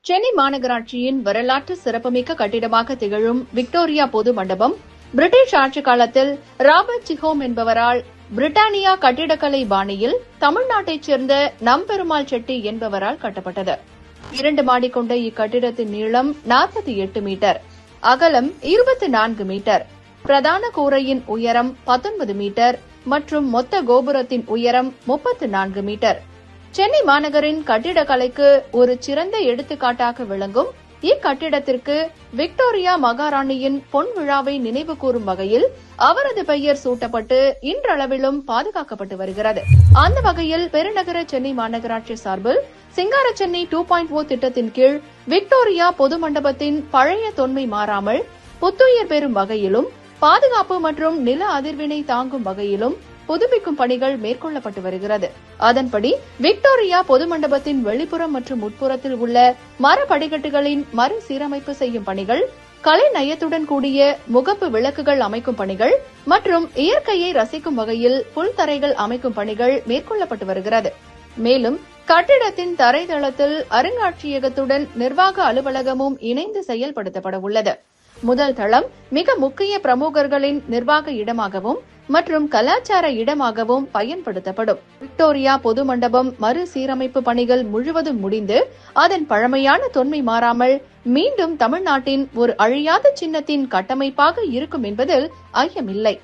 சென்னை மாநகராட்சியின் வரலாற்று சிறப்புமிக்க கட்டிடமாக திகழும் விக்டோரியா பொது மண்டபம் பிரிட்டிஷ் ஆட்சி காலத்தில் ராபர்ட் சிஹோம் என்பவரால் பிரிட்டானியா கட்டிடக்கலை பாணியில் தமிழ்நாட்டைச் சேர்ந்த நம்பெருமாள் செட்டி என்பவரால் கட்டப்பட்டது. 2 மாடி கொண்ட இக்கட்டிடத்தின் நீளம் 48 மீட்டர், அகலம் 24 மீட்டர், பிரதான கூரையின் உயரம் 19 மீட்டர் மற்றும் மொத்த கோபுரத்தின் உயரம் 34 மீட்டர். சென்னை மாநகரின் கட்டிடக்கலைக்கு ஒரு சிறந்த எடுத்துக்காட்டாக விளங்கும் இக்கட்டிடத்திற்கு விக்டோரியா மகாராணியின் பொன் விழாவை நினைவு கூறும் வகையில் அவரது பெயர் சூட்டப்பட்டு இன்றளவிலும் பாதுகாக்கப்பட்டு வருகிறது. அந்த வகையில் பெருநகர சென்னை மாநகராட்சி சார்பில் சிங்கார சென்னை 2.0 திட்டத்தின் கீழ் விக்டோரியா பொது மண்டபத்தின் பழைய தொன்மை மாறாமல் புத்துயிர் பெறும் வகையிலும் பாதுகாப்பு மற்றும் நில அதிர்வினை தாங்கும் வகையிலும் புதுப்பிக்கும் பணிகள் மேற்கொள்ளப்பட்டு வருகிறது. அதன்படி விக்டோரியா பொது மண்டபத்தின் வெளிப்புறம் மற்றும் உட்புறத்தில் உள்ள மர படிக்கட்டுகளின் மறுசீரமைப்பு செய்யும் பணிகள், கலை நயத்துடன் கூடிய முகப்பு விளக்குகள் அமைக்கும் பணிகள் மற்றும் இயற்கையை ரசிக்கும் வகையில் புல்தரைகள் அமைக்கும் பணிகள் மேற்கொள்ளப்பட்டு வருகிறது. மேலும் கட்டிடத்தின் தரைதளத்தில் அருங்காட்சியகத்துடன் நிர்வாக அலுவலகமும் இணைந்து செயல்படுத்தப்பட உள்ளது. முதல் தளம் மிக முக்கிய பிரமுகர்களின் நிர்வாக இடமாகவும் மற்றும் கலாச்சார இடமாகவும் பயன்படுத்தப்படும். விக்டோரியா பொது மண்டபம் மறுசீரமைப்பு பணிகள் முழுவதும் முடிந்து அதன் பழமையான தொன்மை மாறாமல் மீண்டும் தமிழ்நாட்டின் ஒரு அழியாத சின்னத்தின் கட்டமைப்பாக இருக்கும் என்பதில் ஐயமில்லை.